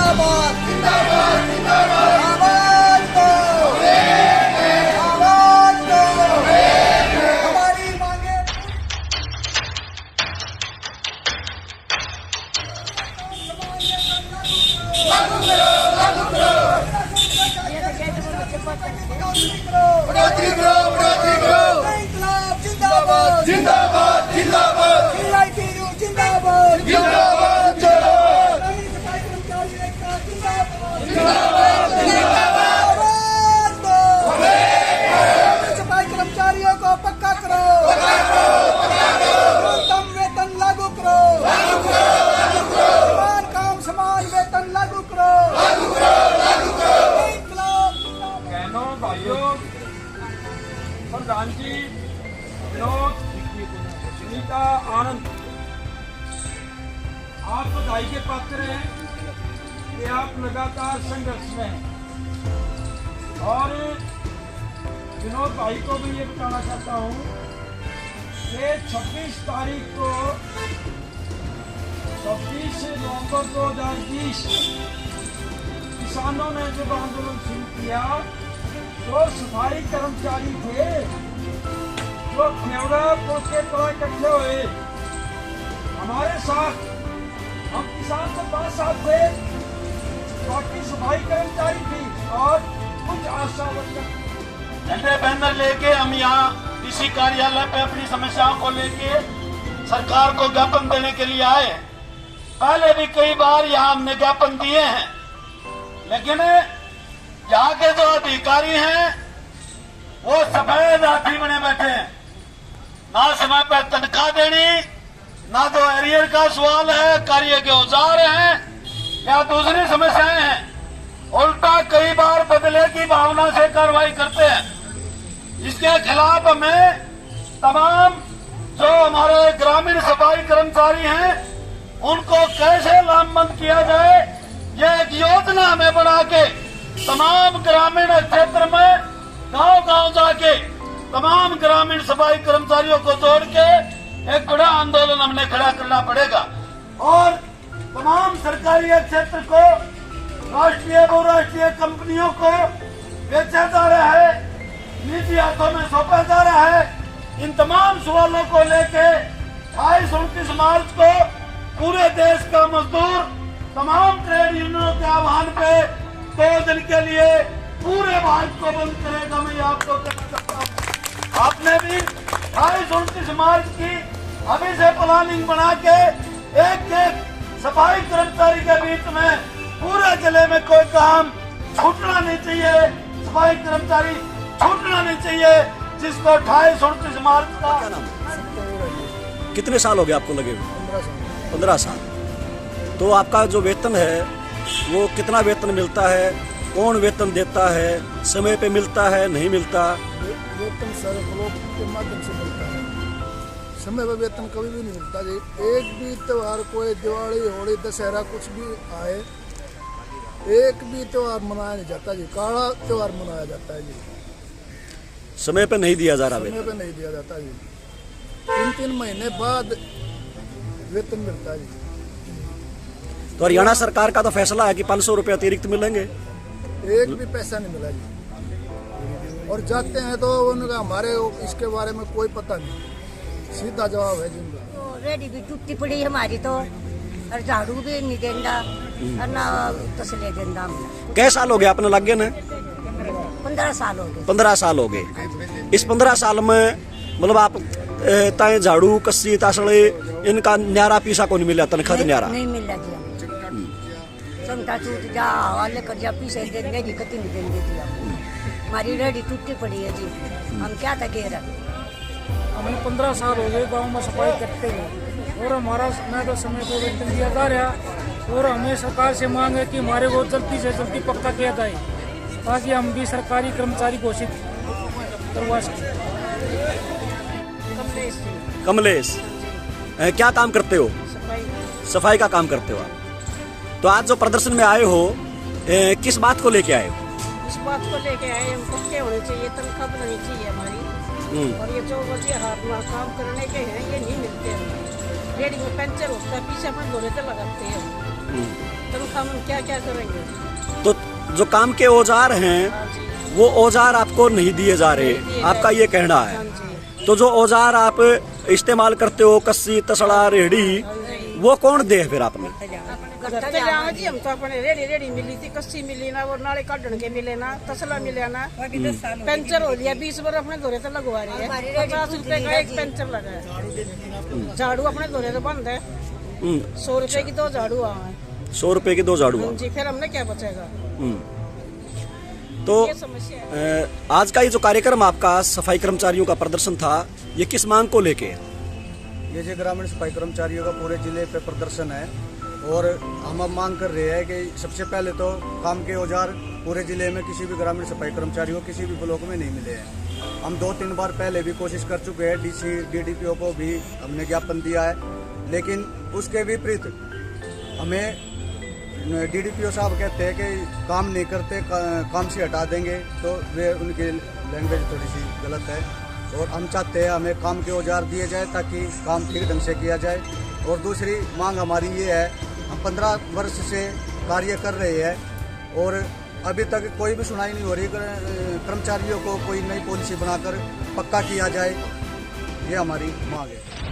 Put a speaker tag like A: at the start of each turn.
A: जिंदाबाद जिंदाबाद जिंदाबाद आवाज दो आवाज दो हमारी मांगे बढ़ोतरी करो इंकलाब जिंदाबाद जिंदाबाद जिंदाबाद CITU जिंदाबाद जिंदाबाद सफाई कर्मचारियों को पक्का करो न्यूनतम वेतन लागू करो समान काम समान वेतन लागू करो
B: बहनों भाइयों प्रधान जी विनोद सुनीता आनंद आप बधाई के पात्र हैं कि आप लगातार संघर्ष में हैं और विनोद भाई को भी ये बताना चाहता हूँ कि 26 तारीख को 26 नवंबर 2020 किसानों ने जब आंदोलन शुरू किया तो सफाई कर्मचारी थे जो खेवड़ा पुल के तरह इकट्ठे हुए हमारे साथ। हम किसान तो 5 साल थे, बाकी सफाई कर्मचारी थी और कुछ आशा वर्कर
C: झंडे बैनर लेके हम यहाँ इसी कार्यालय पे अपनी समस्याओं को लेके सरकार को ज्ञापन देने के लिए आए। पहले भी कई बार यहाँ हमने ज्ञापन दिए हैं, लेकिन यहाँ के जो अधिकारी हैं वो सफेद हाथी बने बैठे हैं। ना समय पर तनख्वाह देनी, ना तो एरियर का सवाल है, कार्य के औजार हैं या दूसरी समस्याएं हैं। उल्टा कई बार बदले की भावना से कार्रवाई करते हैं। इसके खिलाफ हमें तमाम जो हमारे ग्रामीण सफाई कर्मचारी हैं उनको कैसे लामबंद किया जाए, ये एक योजना हमें बना के तमाम ग्रामीण क्षेत्र में गांव-गांव जाके तमाम ग्रामीण सफाई कर्मचारियों को जोड़ के एक बड़ा आंदोलन हमने खड़ा करना पड़ेगा। और तमाम सरकारी क्षेत्र को राष्ट्रीय बहुराष्ट्रीय कंपनियों को बेचा जा रहा है, निजी हाथों में सौंपा जा रहा है। इन तमाम सवालों को लेके 28-29 मार्च को पूरे देश का मजदूर तमाम ट्रेड यूनियनों के आह्वान पे 2 दिन के लिए पूरे भारत को बंद करेगा। मैं आपको कहना चाहता हूँ, आपने भी 28-29 मार्च की अभी से प्लानिंग बना के एक सफाई कर्मचारी के बीच में पूरे जिले में कोई काम छूटना नहीं चाहिए, सफाई कर्मचारी छूटना नहीं चाहिए, जिसको 28-29 मार्च का।
D: कितने साल हो गए आपको लगे हुए? 15 साल। तो आपका जो वेतन है वो कितना वेतन मिलता है, कौन वेतन देता है, समय पे मिलता है नहीं मिलता?
E: वेतन सर ब्लॉक के माध्यम से मिलता है, समय पर वेतन कभी भी नहीं मिलता जी। एक भी त्योहार, कोई दिवाली होली दशहरा कुछ भी आए, एक भी त्योहार मनाया नहीं जाता जी, काला त्योहार मनाया जाता है जी।
D: समय पे नहीं दिया जा रहा?
E: समय पे नहीं दिया जाता जी, 3-3 महीने बाद वेतन मिलता है जी।
D: तो हरियाणा सरकार का तो फैसला है कि 500 रुपये अतिरिक्त मिलेंगे,
E: एक भी पैसा नहीं मिला जी। और जाते हैं तो उनका हमारे इसके बारे में कोई पता नहीं, सीधा जवाब है जिनका।
F: रेडी भी टूटी पड़ी हमारी तो, और झाड़ू भी नहीं देंदा और ना तसले देंदा।
D: कै साल हो गए अपने लगे ने?
F: 15 साल हो गए।
D: 15 साल हो गए। इस 15 साल में मतलब आप ताए झाड़ू कस्सी तासड़े इनका न्यारा पीसा को नहीं मिला, तनख्वाह न्यारा
F: नहीं मिला जी। संता टूट जा वाले कर जा पीसे देंगे जी, कति नहीं देंगे जी। हमारी रेडी टूटी पड़ी है जी, हम क्या था कह रहे।
G: हमें 15 साल हो गए गांव में सफाई करते हुए, और हमारा समय तो समय को वेतन दिया जा रहा, और हमें सरकार से मांग है कि हमारे को जल्दी से जल्दी पक्का किया जाए ताकि हम भी सरकारी कर्मचारी घोषित करवा सकें।
D: कमलेश, क्या काम करते हो? सफाई का काम करते हो आप। तो आज जो प्रदर्शन में आए हो, किस बात को लेके आए हो?
H: इस बात को लेके आए, हम पक्के होने चाहिए, तनख्वाह बननी चाहिए हमारी। और ये जो बजे हाथ में काम करने के हैं ये नहीं मिलते हैं। रेडी में पंचर होता है, पीछे बंद होने से लगाते हैं। तनख्वाह में क्या क्या करेंगे।
D: तो जो काम के औजार हैं
H: हाँ जी,
D: वो औजार आपको नहीं दिए जा रहे,
H: नहीं दिए
D: आपका ये कहना
H: हाँ
D: है।
H: जी,
D: तो जो औजार आप इस्तेमाल करते हो, कस्सी, तसड़ा, रेहड़ी, वो कौन दे फिर आपने?
H: घर पे जाओ जी, हम तो अपने रेडी मिली थी, कस्सी मिली ना, वो नाले काटन के मिले ना, तसला मिले ना, पंचर हो लिया 20 बार अपने दौरे तो लगवा रही है, 50 रुपए का एक पंचर लगा है। झाड़ू अपने दौरे तो बंद है, 100 रुपए की 2 झाड़ू आए,
D: 100 रुपए की 2 झाड़ू।
H: जी, फिर हमने क्या बचेगा।
D: तो
H: ये समस्या है।
D: आज का ये जो कार्यक्रम आपका सफाई कर्मचारियों का प्रदर्शन था, ये किस मांग को लेके?
I: ये जो ग्रामीण सफाई कर्मचारियों का पूरे जिले पे प्रदर्शन है और हम अब मांग कर रहे हैं कि सबसे पहले तो काम के औजार पूरे जिले में किसी भी ग्रामीण सफाई कर्मचारी को किसी भी ब्लॉक में नहीं मिले हैं। हम 2-3 बार पहले भी कोशिश कर चुके हैं, डीसी डीडीपीओ को भी हमने ज्ञापन दिया है, लेकिन उसके विपरीत हमें डीडीपीओ साहब कहते हैं कि काम नहीं करते, काम से हटा देंगे, तो वे उनकी लैंग्वेज थोड़ी सी गलत है। और हम चाहते हैं हमें काम के औजार दिए जाए ताकि काम ठीक ढंग से किया जाए। और दूसरी मांग हमारी ये है, हम 15 वर्ष से कार्य कर रहे हैं और अभी तक कोई भी सुनाई नहीं हो रही। कर्मचारियों को कोई नई पॉलिसी बनाकर पक्का किया जाए, ये हमारी मांग है।